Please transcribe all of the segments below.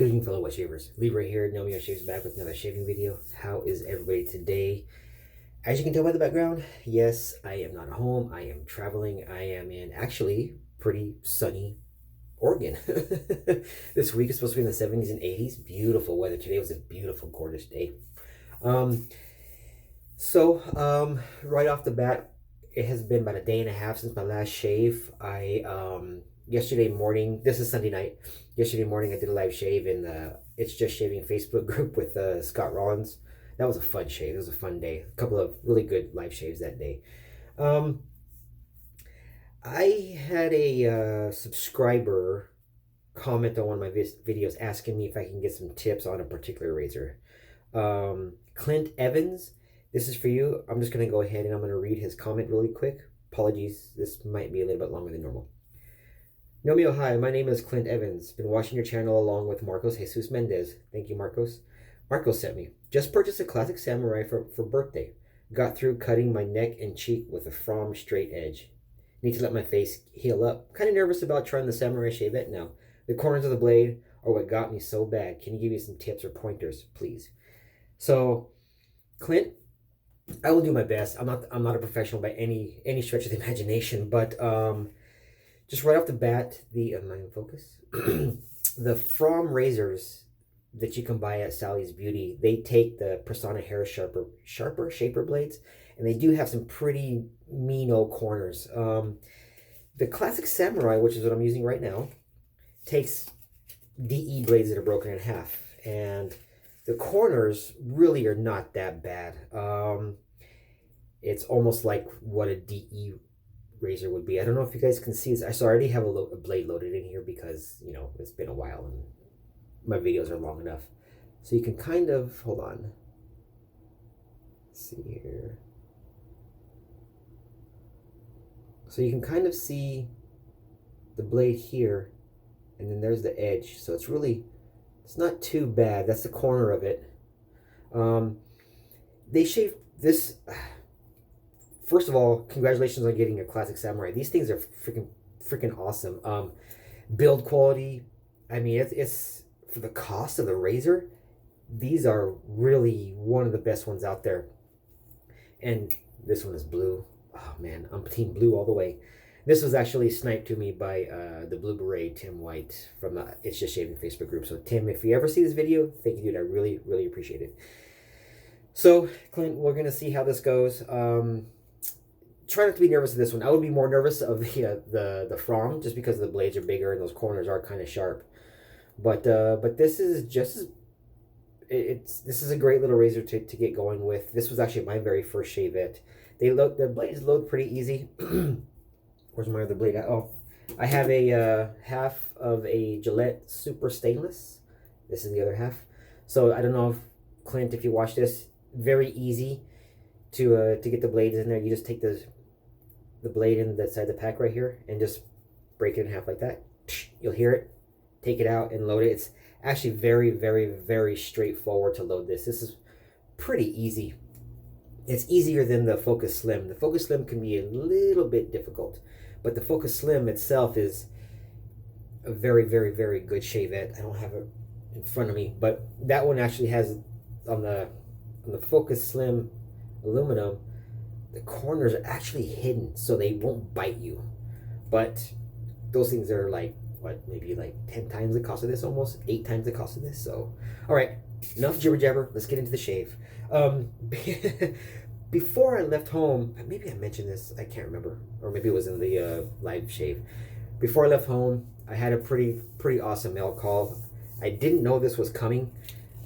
Good evening, fellow wet shavers. Libra here, Nomeo Shaves back with another shaving video. How is everybody today? As you can tell by the background, yes, I am not at home. I am traveling. I am in actually pretty sunny Oregon. This week is supposed to be in the 70s and 80s. Beautiful weather. Today was a beautiful, gorgeous day. Um, right off the bat, it has been about a day and a half since my last shave. Yesterday morning, this is Sunday night. Yesterday morning, I did a live shave in the It's Just Shaving Facebook group with Scott Rollins. That was a fun shave. It was a fun day. A couple of really good live shaves that day. Um, I had a subscriber comment on one of my videos asking me if I can get some tips on a particular razor. Clint Evans, this is for you. I'm just going to go ahead and I'm going to read his comment really quick. Apologies, this might be a little bit longer than normal. Nomeo, hi, my name is Clint Evans. Been watching your channel along with Marcos Jesus Mendez. Thank you, Marcos. Marcos sent me. Just purchased a classic samurai for birthday. Got through cutting my neck and cheek with a from straight edge. Need to let my face heal up. Kind of nervous about trying the samurai shavette now. The corners of the blade are what got me so bad. Can you give me some tips or pointers, please? So, Clint, I will do my best. I'm not a professional by any stretch of the imagination, but just right off the bat, am I in focus? The From razors that you can buy at Sally's Beauty, they take the Persona hair shaper blades, and they do have some pretty mean old corners. The Classic Samurai, which is what I'm using right now, takes DE blades that are broken in half, and the corners really are not that bad. It's almost like what a DE razor would be. I don't know if you guys can see this. I already have a blade loaded in here because, you know, it's been a while and my videos are long enough. So you can kind of, hold on. Let's see here. So you can kind of see the blade here, and then there's the edge. So it's not too bad. That's the corner of it. They shave this. First of all, congratulations on getting a Classic Samurai. These things are freaking awesome. Build quality, I mean, it's for the cost of the razor, these are really one of the best ones out there. And this one is blue. Oh man, I'm team blue all the way. This was actually sniped to me by the Blue Beret, Tim White, from the It's Just Shaving Facebook group. So Tim, if you ever see this video, thank you, dude. I really, really appreciate it. So, Clint, we're going to see how this goes. Try not to be nervous of this one. I would be more nervous of the From, just because the blades are bigger and those corners are kind of sharp. But this is just this is a great little razor to get going with. This was actually my very first shavette. The blades load pretty easy. Where's my other blade? Oh, I have a half of a Gillette Super Stainless. This is the other half. So I don't know if Clint, if you watch this, very easy to get the blades in there. You just take the blade in that side of the pack right here and just break it in half like that. You'll hear it. Take it out and load it. It's actually very, very, very straightforward to load this. This is pretty easy. It's easier than the Focus Slim. The Focus Slim can be a little bit difficult, but the Focus Slim itself is a very, very, very good shavette. I don't have it in front of me, but that one actually has on the Focus Slim aluminum, the corners are actually hidden so they won't bite you. But those things are like, what, maybe like 10 times the cost of this, almost 8 times the cost of this. So, all right, enough jibber jabber. Let's get into the shave. Before I left home, maybe I mentioned this, I can't remember, or maybe it was in the live shave. Before I left home, I had a pretty awesome mail call. I didn't know this was coming.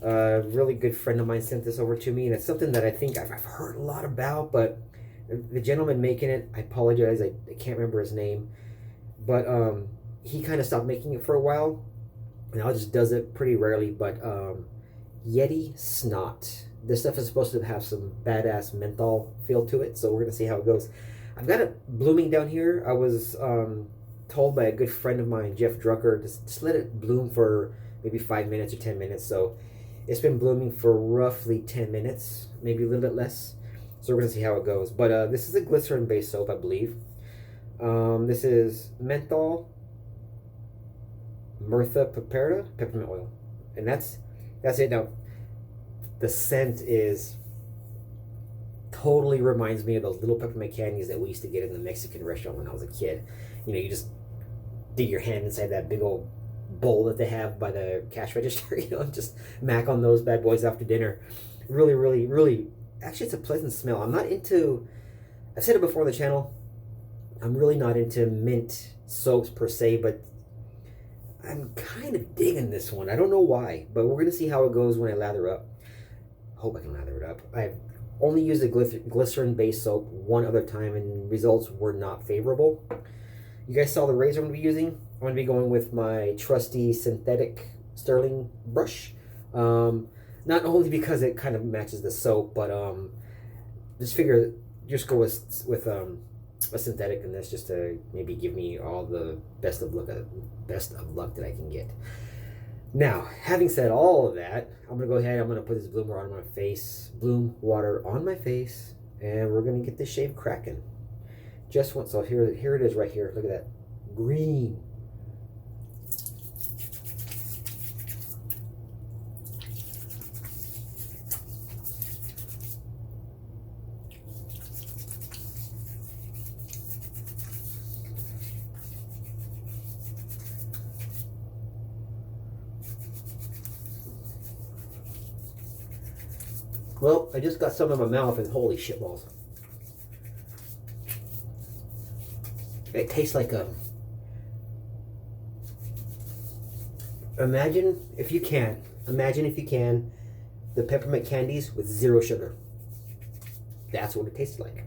A really good friend of mine sent this over to me, and it's something that I think I've heard a lot about, but the gentleman making it, I apologize, I can't remember his name, but he kind of stopped making it for a while, and now just does it pretty rarely. But Yeti Snot. This stuff is supposed to have some badass menthol feel to it, so we're going to see how it goes. I've got it blooming down here. I was told by a good friend of mine, Jeff Drucker, just let it bloom for maybe 5 minutes or 10 minutes. So it's been blooming for roughly 10 minutes, maybe a little bit less. So we're going to see how it goes. But this is a glycerin-based soap, I believe. This is menthol, Mirtha Paperta, peppermint oil. And that's it. Now, the scent is totally reminds me of those little peppermint candies that we used to get in the Mexican restaurant when I was a kid. You know, you just dig your hand inside that big old bowl that they have by the cash register, you know, and just mac on those bad boys after dinner. Really, really, really, actually, it's a pleasant smell. I'm not into, I've said it before on the channel, I'm really not into mint soaps per se, but I'm kind of digging this one. I don't know why, but we're going to see how it goes when I lather up. Hope I can lather it up. I've only used a glycerin-based soap one other time, and results were not favorable. You guys saw the razor I'm going to be using. I'm going to be going with my trusty synthetic Stirling brush. Not only because it kind of matches the soap, but just figure just go with a synthetic in this, just to maybe give me all the best of luck that I can get. Now, having said all of that, I'm gonna go ahead. I'm gonna put this bloom water on my face, and we're gonna get this shave cracking. Just once. So here it is, right here. Look at that, green. Well, I just got some in my mouth, and holy shit balls. It tastes like a... Imagine if you can, the peppermint candies with 0 sugar. That's what it tastes like.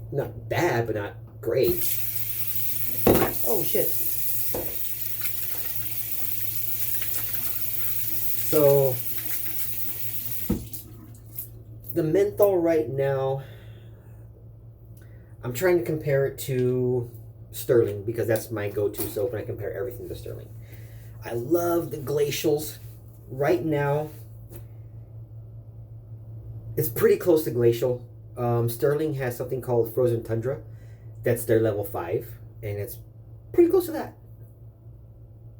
Not bad, but not great. Oh, shit. So... the menthol right now, I'm trying to compare it to Stirling because that's my go-to soap, and I compare everything to Stirling. I love the glacials. Right now, it's pretty close to glacial. Stirling has something called Frozen Tundra. That's their level 5, and it's pretty close to that.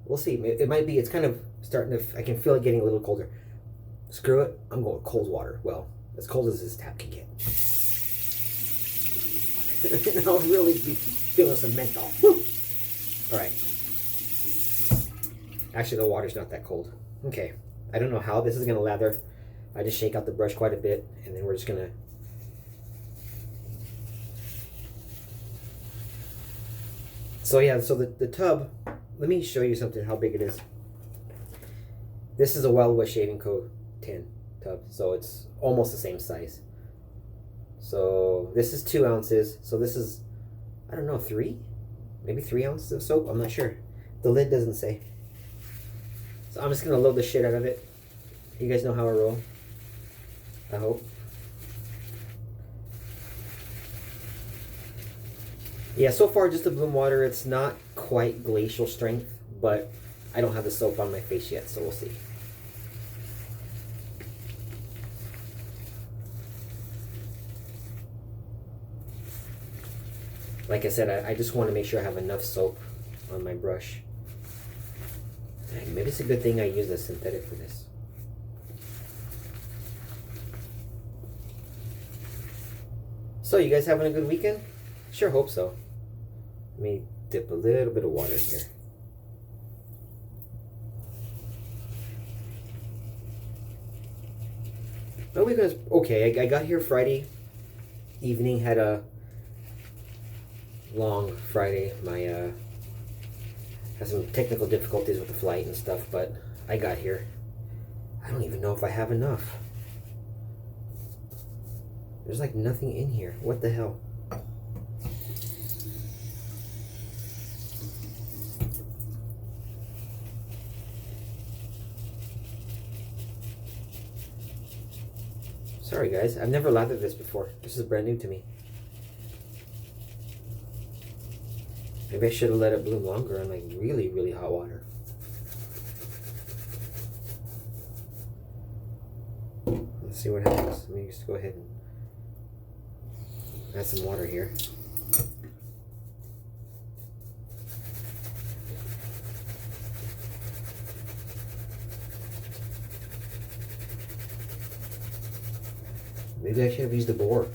We'll see. It might be, it's kind of starting to, I can feel it getting a little colder. Screw it, I'm going cold water. Well, as cold as this tap can get. And I'll really be feeling some menthol. Woo! Alright. Actually, the water's not that cold. Okay. I don't know how this is going to lather. I just shake out the brush quite a bit, and then we're just going to... So yeah, so the tub, let me show you something, how big it is. This is a Wild West Shaving Co. tin tub, so it's almost the same size. So this is 2 ounces, so this is, I don't know, 3? Maybe 3 ounces of soap? I'm not sure. The lid doesn't say. So I'm just gonna load the shit out of it. You guys know how I roll, I hope. Yeah, so far just the bloom water. It's not quite glacial strength, but I don't have the soap on my face yet, so we'll see. Like I said, I just want to make sure I have enough soap on my brush. Maybe it's a good thing I use a synthetic for this. So, you guys having a good weekend? Sure hope so. Let me dip a little bit of water here. Oh, we guys, okay, I got here Friday evening, had a long Friday. My had some technical difficulties with the flight and stuff, but I got here. I don't even know if I have enough. There's like nothing in here. What the hell? Sorry guys, I've never lathered this before. This is brand new to me. Maybe I should have let it bloom longer on like really, really hot water. Let's see what happens. Let me just go ahead and add some water here. Maybe I should have used the boar.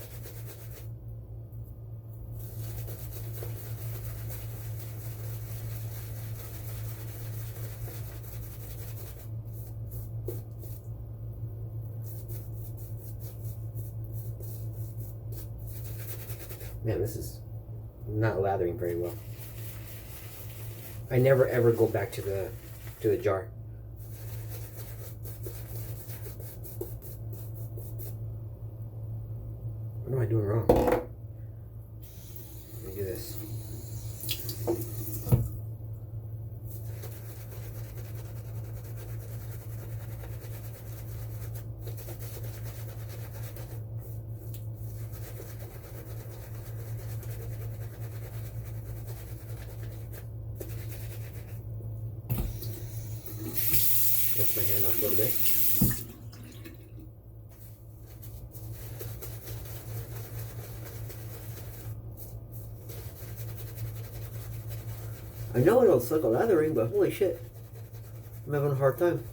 Man, this is not lathering very well. I never ever go back to the jar. What am I doing wrong? Let me do this. Lift my hand off a little bit. I know it looks like a lathering, but holy shit, I'm having a hard time.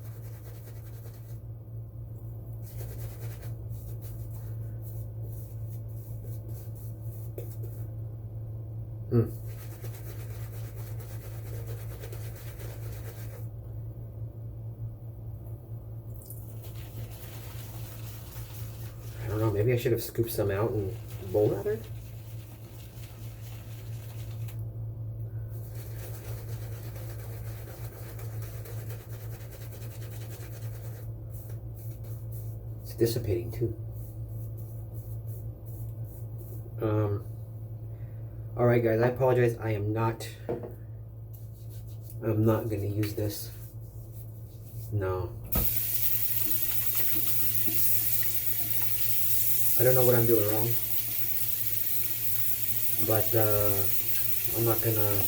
I don't know, maybe I should have scooped some out and bowl lathered. It's dissipating too. All right, guys, I apologize. I'm not gonna use this. No. I don't know what I'm doing wrong, but I'm not gonna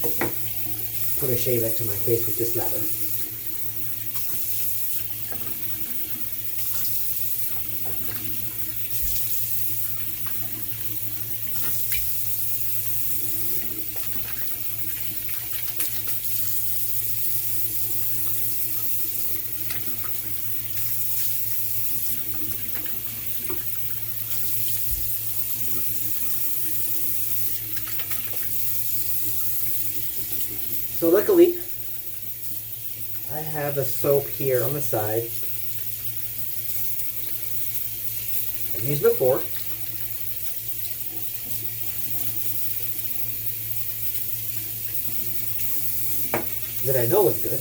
put a shave to my face with this lather. So luckily, I have a soap here on the side. I've used before. That I know is good.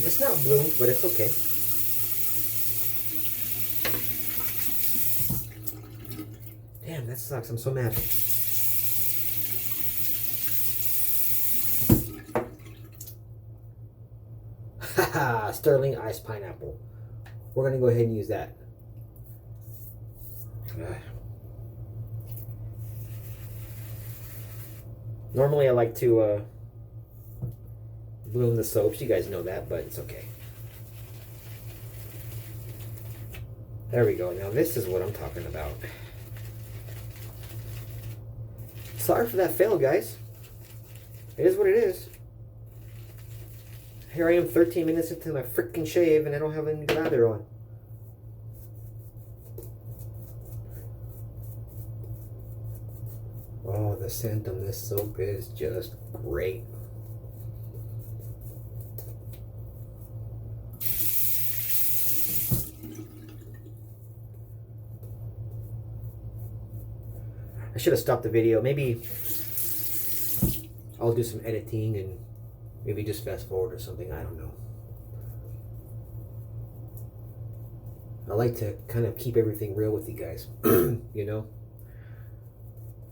It's not bloomed, but it's okay. Damn, that sucks. I'm so mad. Haha, Stirling iced pineapple. We're gonna go ahead and use that. Normally I like to bloom the soaps. You guys know that, but it's okay. There we go. Now this is what I'm talking about. Sorry for that fail, guys. It is what it is. Here I am 13 minutes into my freaking shave and I don't have any lather on. Oh, the scent on this soap is just great. I should have stopped the video. Maybe I'll do some editing and maybe just fast forward or something. I don't know. I like to kind of keep everything real with you guys. You know?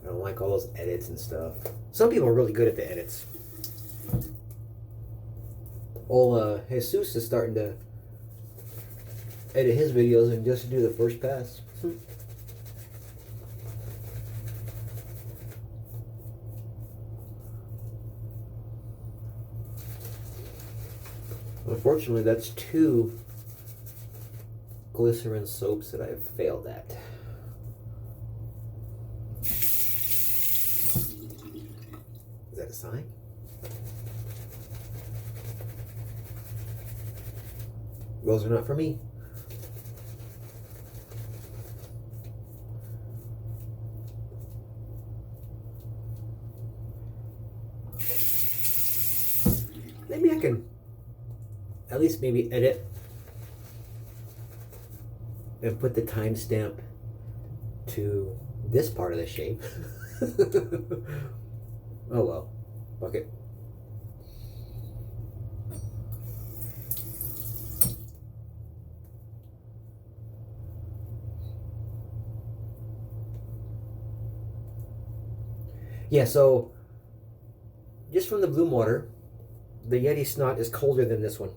I don't like all those edits and stuff. Some people are really good at the edits. Old Jesus is starting to edit his videos and just do the first pass. Unfortunately, that's 2 glycerin soaps that I've failed at. Is that a sign? Those are not for me. maybe I can at least maybe edit and put the timestamp to this part of the shave. Oh well, fuck it. Yeah, so just from the Bloom water, the Yeti Snot is colder than this one.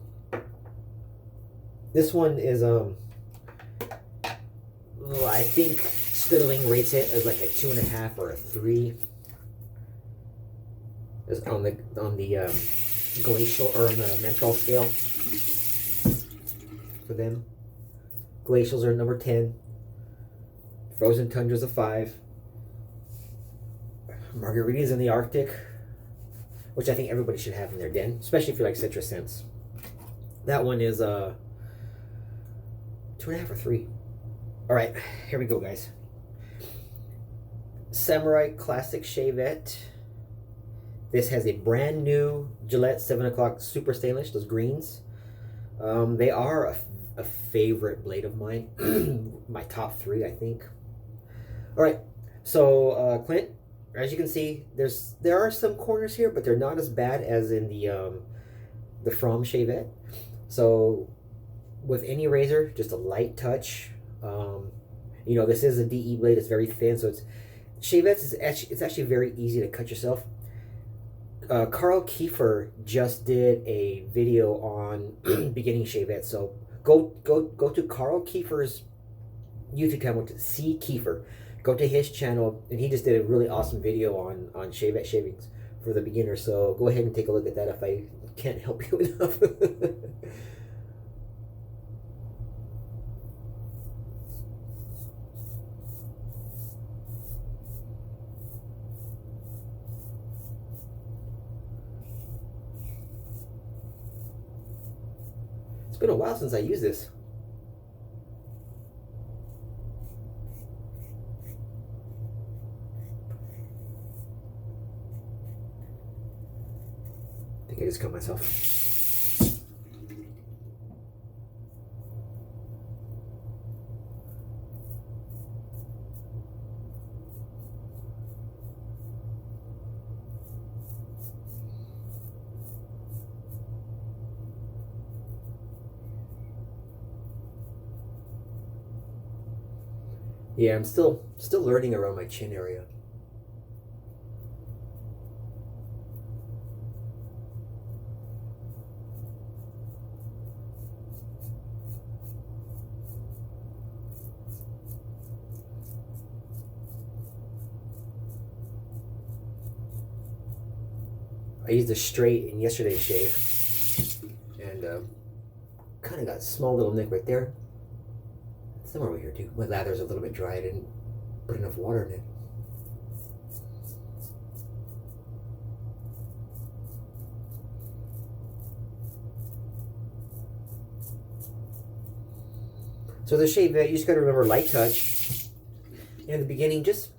This one is I think Stirling rates it as like a 2.5 or a 3. Is on the glacial or on the menthol scale for them. Glacials are number 10. Frozen tundra's a 5. Margaritas in the Arctic, which I think everybody should have in their den, especially if you like citrus scents. That one is 2.5 or 3. All right, here we go, guys. Samurai Classic Shavette. This has a brand new Gillette 7 o'clock Super Stainless, those greens. They are a favorite blade of mine. My top 3, I think. All right, so Clint, as you can see, there are some corners here, but they're not as bad as in the From Shavette. So with any razor, just a light touch. You know, this is a DE blade. It's very thin, so it's actually very easy to cut yourself. Carl Kiefer just did a video on beginning shavette, so go to Carl Kiefer's YouTube channel, to C Kiefer. Go to his channel, and he just did a really awesome video on shavette shavings for the beginner. So go ahead and take a look at that if I can't help you enough. It's been a while since I used this. I think I just cut myself. Yeah, I'm still learning around my chin area. I used a straight in yesterday's shave, and kind of got a small little nick right there. Somewhere over here too. My lather's a little bit dry. I didn't put enough water in it. So the shave, you just got to remember light touch. In the beginning, just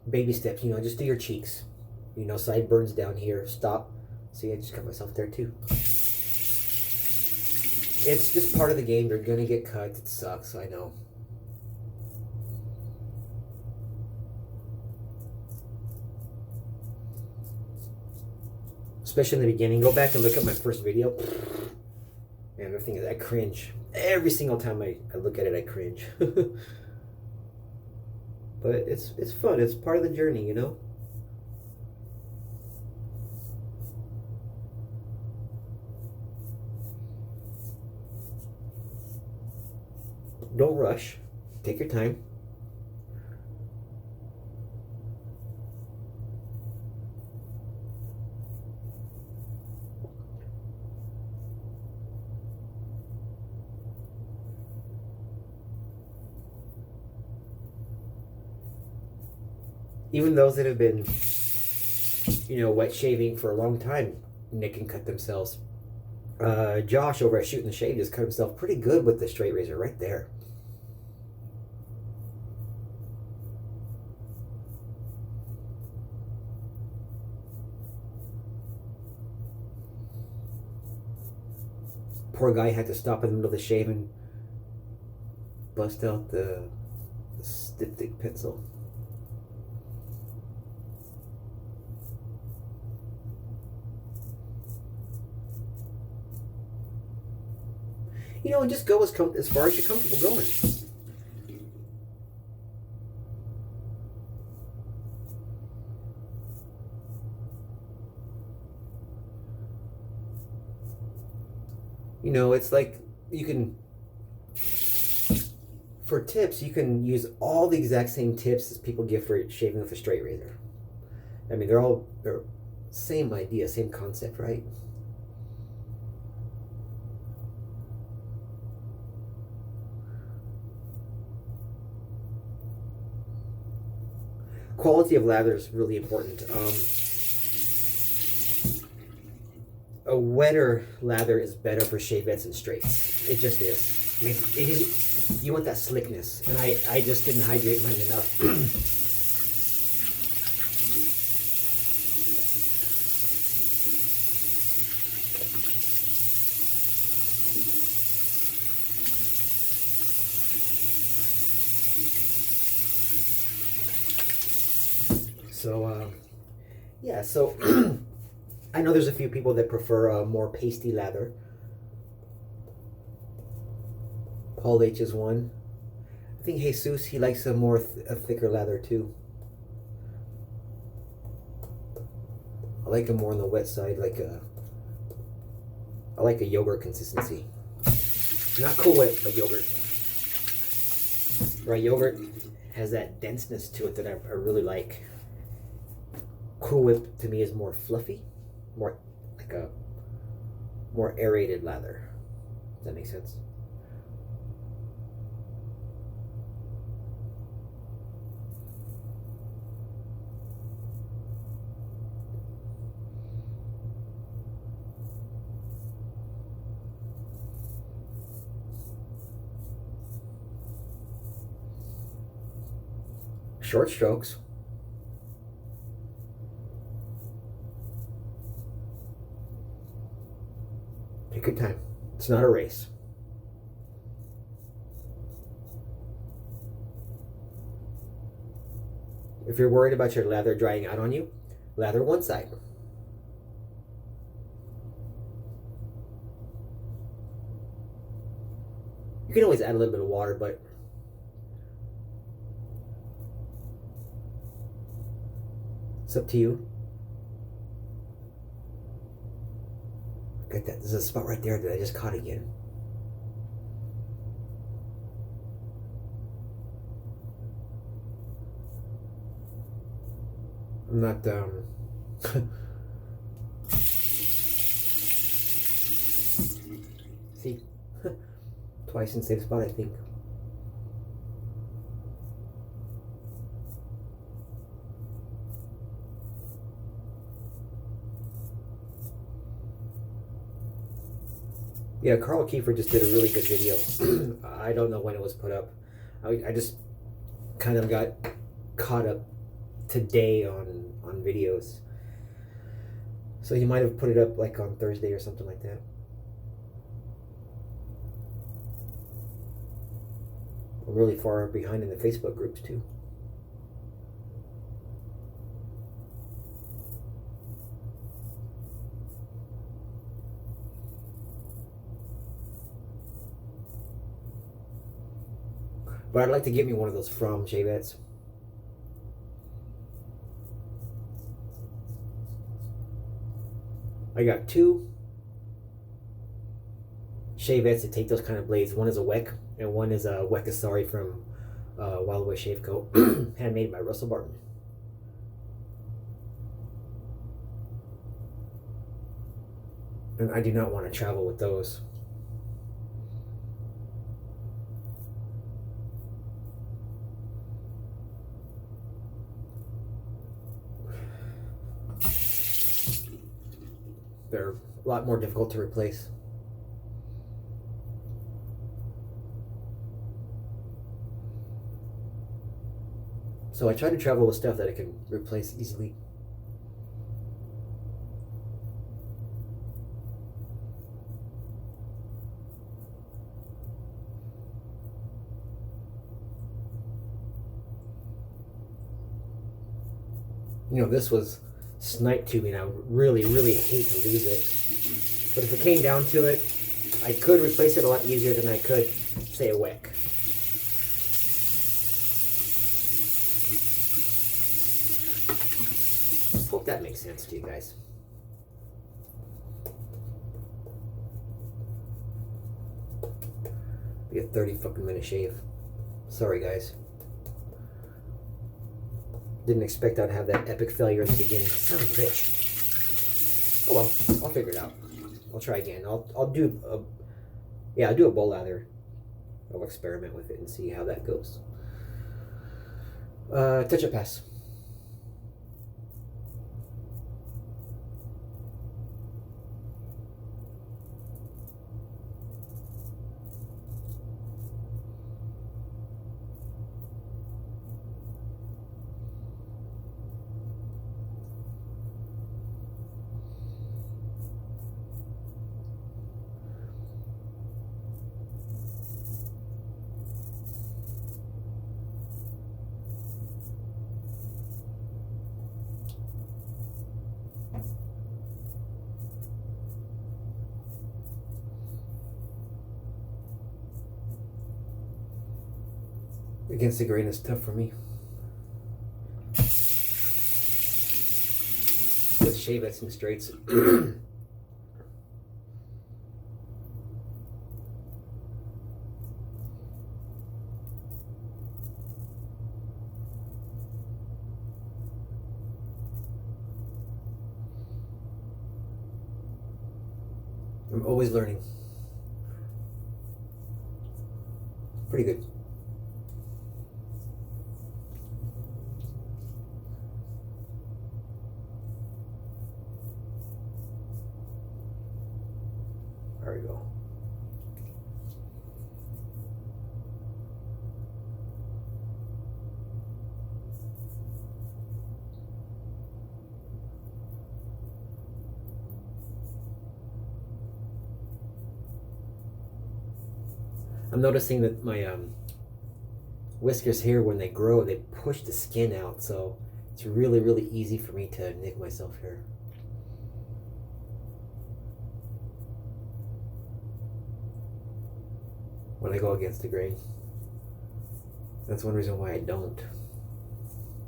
baby steps. You know, just do your cheeks. You know, sideburns down here. Stop. See, I just cut myself there too. It's just part of the game. You're gonna get cut. It sucks, I know. Especially in the beginning. Go back and look at my first video. Man, the thing is, I cringe. Every single time I look at it, I cringe. But it's fun. It's part of the journey, you know? Don't rush. Take your time. Even those that have been, you know, wet shaving for a long time, nick and cut themselves. Josh over at Shooting the Shade just cut himself pretty good with the straight razor right there. poor guy had to stop in the middle of the shave and bust out the styptic pencil. You know, and just go as far as you're comfortable going. You know, it's like you can, for tips, you can use all the exact same tips as people give for shaving with a straight razor. I mean, they're same idea, same concept, right? Quality of lather is really important. A wetter lather is better for shavettes and straights. It just is. I mean, you want that slickness, and I just didn't hydrate mine enough. So, yeah, so I know there's a few people that prefer a more pasty lather. Paul H is one. I think Jesus, he likes a more a thicker lather too. I like them more on the wet side, I like a yogurt consistency. Not Cool Whip, but yogurt. Right, yogurt has that denseness to it that I really like. Cool Whip to me is more fluffy, more like a more aerated lather. Does that make sense? Short strokes. Take your time. It's not a race. If you're worried about your lather drying out on you, lather one side. You can always add a little bit of water, but it's up to you. Look at that. There's a spot right there that I just caught again. I'm not, see? Twice in the same spot, I think. Yeah, Carl Kiefer just did a really good video. I don't know when it was put up. I just kind of got caught up today on videos. So he might have put it up like on Thursday or something like that. I'm really far behind in the Facebook groups too. But I'd like to get me one of those from shavettes. I got two shavettes that take those kind of blades. One is a Weck, and one is a Weckasari from Wild Way Shave Co. Handmade by Russell Barton. And I do not want to travel with those. They're a lot more difficult to replace. So I try to travel with stuff that I can replace easily. You know, this was sniped to me, and I really, really hate to lose it. But if it came down to it, I could replace it a lot easier than I could, say, a wick. Hope that makes sense to you guys. Be a 30 fucking minute shave. Sorry, guys. Didn't expect I'd have that epic failure in the beginning. Son of a bitch. Oh well, I'll figure it out. I'll try again. I'll do a bowl lather. I'll experiment with it and see how that goes. Touch-up pass. Against the grain is tough for me. Let's shave at some straights. I'm always learning. Pretty good. There we go. I'm noticing that my whiskers here, when they grow, they push the skin out, so it's really, really easy for me to nick myself here. When I go against the grain. That's one reason why I don't.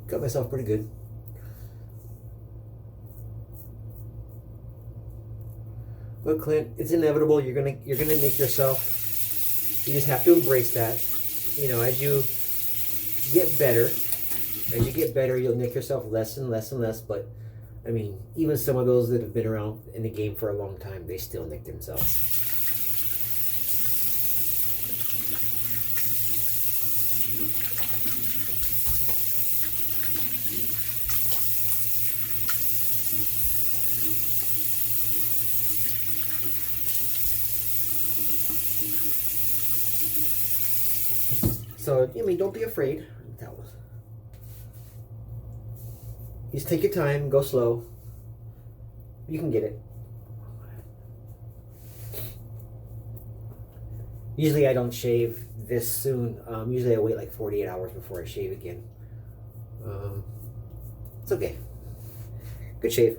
Cut myself pretty good. But Clint, it's inevitable. You're gonna nick yourself. You just have to embrace that. You know, as you get better, you'll nick yourself less and less and less. But I mean, even some of those that have been around in the game for a long time, they still nick themselves. So, I mean, don't be afraid. Just take your time, go slow. You can get it. Usually I don't shave this soon. Usually I wait like 48 hours before I shave again. It's okay. Good shave.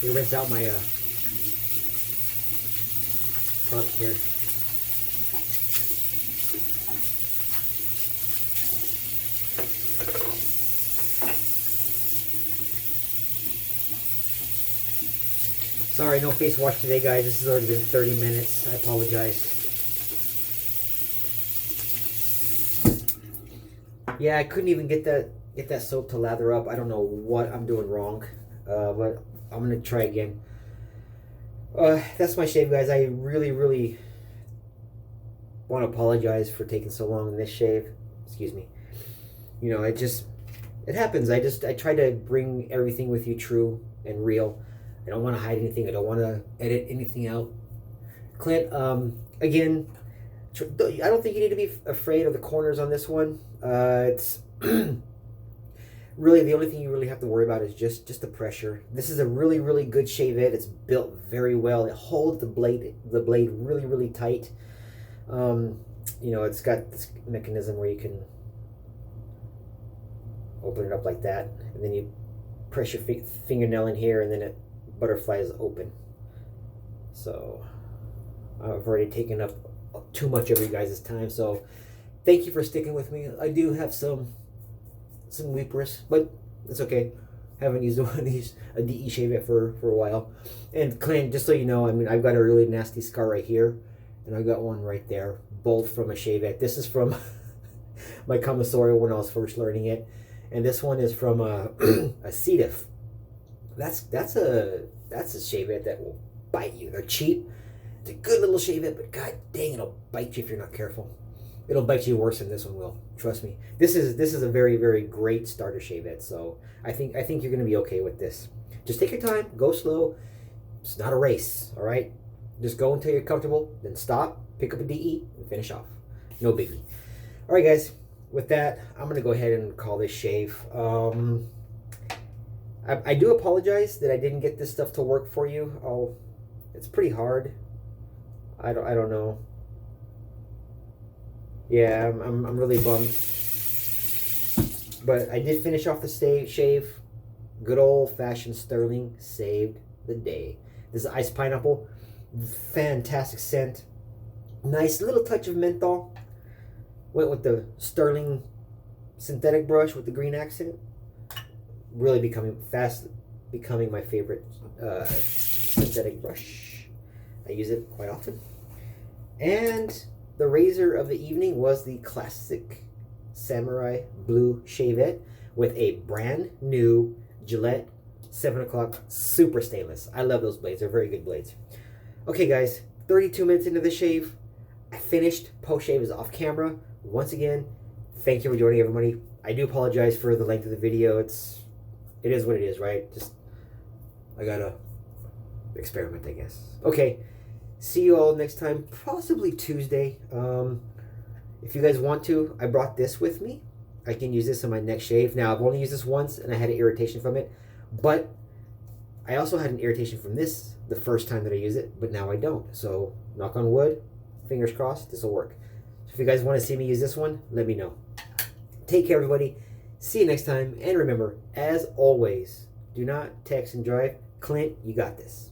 You rinse out my fuck here. Sorry, no face wash today, guys. This has already been 30 minutes. I apologize. Yeah, I couldn't even get that soap to lather up. I don't know what I'm doing wrong, but I'm gonna try again. That's my shave, guys. I really, really want to apologize for taking so long in this shave. Excuse me. You know, it happens. I try to bring everything with you true and real. I don't want to hide anything. I don't want to edit anything out. Clint, again, I don't think you need to be afraid of the corners on this one. It's really the only thing you really have to worry about is just the pressure. This is a really, really good shave head. It's built very well. It holds the blade really, really tight. You know, it's got this mechanism where you can Open it up like that, and then you press your fingernail in here, and then it butterflies open. So I've already taken up too much of you guys' time, so thank you for sticking with me. I do have some weepers, but it's okay. Haven't used one of these a DE shave it for a while. And Clint, just so you know, I mean, I've got a really nasty scar right here, and I've got one right there, both from a shave it. This is from my commissorial when I was first learning it, and this one is from a Cetif. That's a shave it that will bite you. They're cheap. It's a good little shave it, but god dang, it'll bite you if you're not careful. It'll bite you worse than this one will. Trust me. This is a very, very great starter shave it. So I think you're gonna be okay with this. Just take your time, go slow. It's not a race, all right? Just go until you're comfortable, then stop, pick up a DE, and finish off. No biggie. All right, guys. With that, I'm gonna go ahead and call this shave. I do apologize that I didn't get this stuff to work for you. It's pretty hard. I don't know. Yeah, I'm really bummed. But I did finish off the shave. Good old-fashioned Stirling saved the day. This is iced pineapple. Fantastic scent. Nice little touch of menthol. Went with the Stirling synthetic brush with the green accent. Really becoming my favorite synthetic brush. I use it quite often. And the razor of the evening was the classic Samurai Blue Shavette with a brand new Gillette 7 o'clock super stainless. I love those blades. They're very good blades. Okay, guys, 32 minutes into the shave. I finished. Post-shave is off camera. Once again, thank you for joining, everybody. I do apologize for the length of the video. It is what it is, right? Just, I gotta experiment, I guess. Okay, see you all next time, possibly Tuesday. If you guys want to, I brought this with me. I can use this on my next shave. Now, I've only used this once, and I had an irritation from it. But I also had an irritation from this the first time that I used it, but now I don't. So, knock on wood, fingers crossed, this will work. So if you guys want to see me use this one, let me know. Take care, everybody. See you next time. And remember, as always, do not text and drive. Clint, you got this.